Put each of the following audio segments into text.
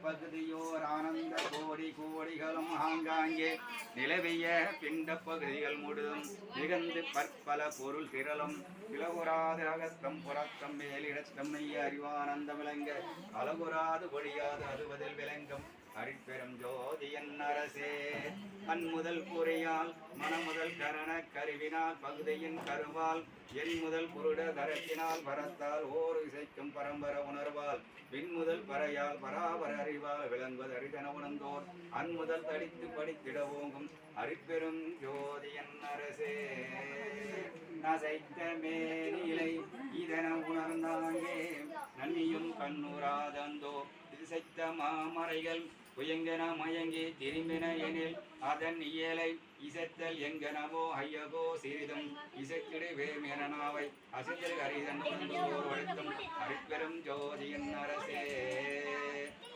பகுதியோர் ஆனந்த கோடி கோடிகளும் ஆங்காங்கே நிலவிய பிண்ட பகுதிகள் முழுதும் நிகழ்ந்து பற்பல பொருள் திரளும் இளவுராது அகத்தம் புறத்தம் மேலிடத்தம் மெய்ய அறிவானந்த விளங்க அழகுராது ஒழியாது அதுவதில் விளங்கும் அரிப்பெரும் ஜோதியன் அரசே அன்முதல் பொறியால் மனமுதல் கரண கருவினால் பகுதியின் கருவால் என் முதல் புருட தரத்தினால் பரத்தால் ஓர் இசைக்கும் பரம்பர உணர்வால் விண்முதல் பறையால் பராபர அறிவால் விளங்குவது அரிதன உணர்ந்தோர் அன்முதல் தடித்து படித்திட ஓங்கும் அரிப்பெரும் ஜோதியன் அரசே நசைத்த மேனிலை இதன உணர்ந்தாங்கே நன்னியும் கண்ணூராதந்தோ திசைத்த மாமறைகள் புயங்கன மயங்கி திரும்பின எனில் அதன் இயலை இசைத்தல் எங்கனவோ ஐயகோ சிறிதும் இசைத்திடுவே மேனாவை அசைத்தல் அரிதன் வழுத்தும் அரிப்பெரும் ஜோதியின் அரசே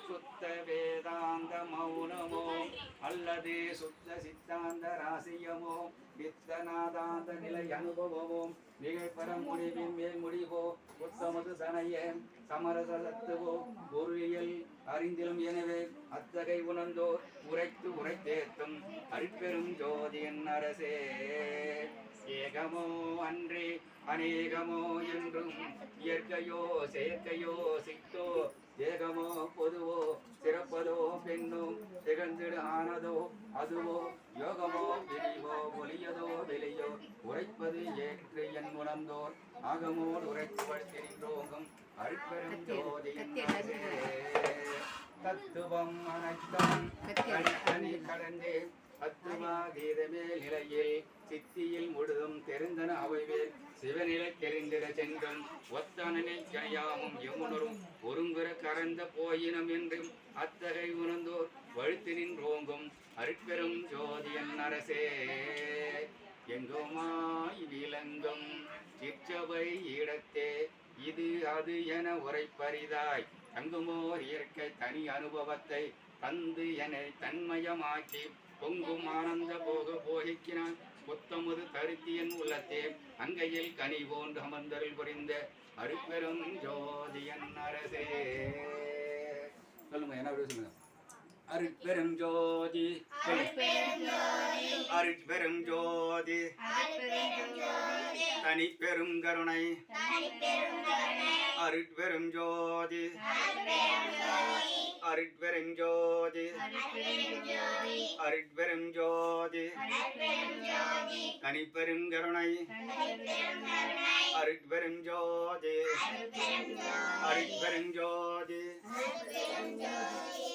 சுத்த வேதாந்த மௌனமோ அல்லது சுத்த சித்தாந்த ராசியமோ வித்தநாதாந்த நிலை அனுபவமோ மிகைப்பரம் முடிவின் மேல் முடிவோ உத்தமது சனைய சமரசத்துவோ பொருளியல் அறிந்திலும் எனவே அத்தகை உணர்ந்தோர் உரைத்து உரைத்தேத்தும் அரிப்பெரும் ஜோதியின் அரசே ஏகமோ அன்றே அநேகமோ என்றும் இயற்கையோ செயற்கையோ சித்தோ ஏகமோ பொதுவோ சிறப்பதோ பெண்ணோ திகழ்ந்திடு ஆனதோ அதுவோ யோகமோ விரிவோ ஒளியதோ வெளியோ உரைப்பது ஏற்று என் உணர்ந்தோர் ஆகமோடு உரைத்து வழ்த்தின்றோங்கும் அரிப்பெரும் ஜோதியின் தத்துவம் அனைத்தும் தனி கடந்தே அத்துமா கீதமே நிலையில் சித்தியில் முழுதும் தெரிந்தன அவைவேல் சிவநிலை தெரிந்திட சென்றும் ஒத்தனனை கனையாமும் எம்முணரும் ஒருங்குற கறந்த போயினம் என்றும் அத்தகை உணர்ந்தோர் வழுத்து நின்றோங்கும் அரிப்பெரும் ஜோதியன் அரசே எங்குமாய் விளங்கும் சிற்றவை இடத்தே இது அது என உரைப்பரிதாய் தங்குமோர் இயற்கை தனி அனுபவத்தை தந்து என தன்மயமாக்கி பொங்கும் ஆனந்த போக போகிக்கிறான் புத்தமுது தருத்தியன் உள்ளத்தே அங்கையில் கனி போன்று அமர்ந்தருள் புரிந்த அருட்பெரும் ஜோதியன் அரசே சொல்லுங்க என்ன சொல்லுங்க அருட்பெரும் ஜோதி அருட்பெரும் ஜோதி தனி பெரும் கருணை அருட்பெரும் ஜோதி அருட்பெரும் ஜோதி அருட்பெரும் ஜோதி தனி பெரும் கருணை அருட்பெரும் ஜோதி அருட்பெரும் ஜோதி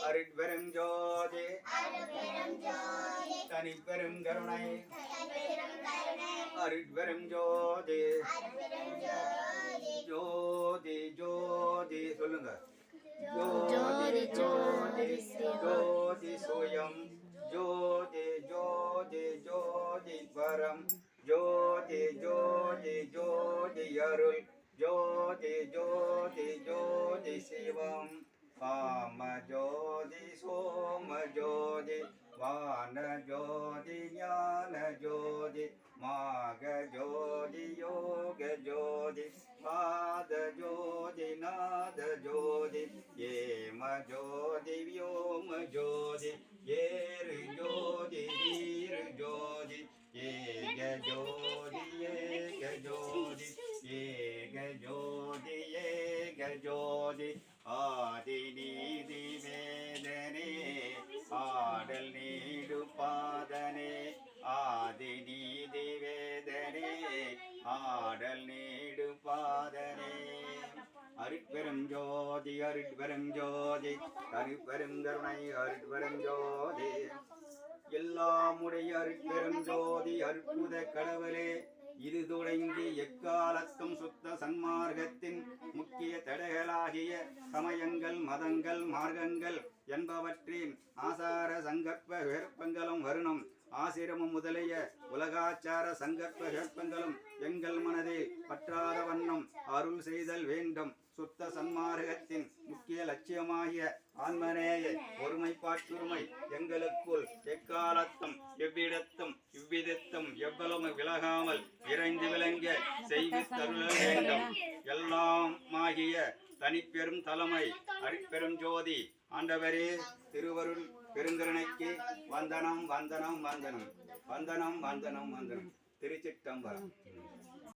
அருட்பெரும் ஜோதி தனி பெரும் கருணை அருட்பெரும் ஜோதி ஜோதி ஜோதி சொல்லுங்க ஜோதி ஜோதி ஜோதி சுயம் ஜோதி ஜோதி ஜோதி பரம் ஜோதி ஜோதி ஜோதி அருள் ஜோதி ஜோதி ஜோதி சிவம் காம ஜோதி சோம ஜோதி வான ஜோதி ஞான ஜோதி மாக ஜோதி யோக ஜோதி பாத ஜோதி நாத ஜோதி ஏம ஜோதி வியோம ஜோதி ஏறு ஜோதி வீரு ஜோதி ஏக ஜோதி ஏக ஜோதி ஏக ஜோதி ஏக ஜோதி ஆதி நீதி வேதனே ஆடல் நீடு பாதனே ஆதி நீதி வேதனே ஆடல் நீடு பாதனே அருட்பெரும் ஜோதி அருட்பெரும் ஜோதி அருட்பெரும் கருணை அருட்பெரும் ஜோதி எல்லாம் உடைய அருட்பெரும் ஜோதி அற்புத கடவுளே இது தொடங்கி எக்காலத்தும் சுத்த சன்மார்க்கத்தின் முக்கிய தடைகளாகிய சமயங்கள் மதங்கள் மார்க்கங்கள் என்பவற்றின் ஆசார சங்கற்ப விருப்பங்களும் வருணம் ஆசிரமம் முதலிய உலகாச்சார சங்கற்ப விருப்பங்களும் எங்கள் மனதில் பற்றாத வண்ணம் அருள் செய்தல் வேண்டும். சுத்த சன்மார்க்கத்தின் முக்கிய லட்சியமாகிய ஆன்மநேய ஒருமைப்பாட்டுரிமை எங்களுக்குள் எக்காலத்தும் எவ்விடத்தும் இவ்விதத்தும் எவ்வளவு விலகாமல் விரைந்து விளங்க செய்து தருள வேண்டும். எல்லாமாகிய தனிப்பெரும் தலைமை அருட்பெரும் ஜோதி ஆண்டவரே திருவருள் பெருங்கருணைக்கு வந்தனம் வந்தனம் வந்தனம் வந்தனம் வந்தனம் வந்தனம் திருச்சிற்றம்பலம்.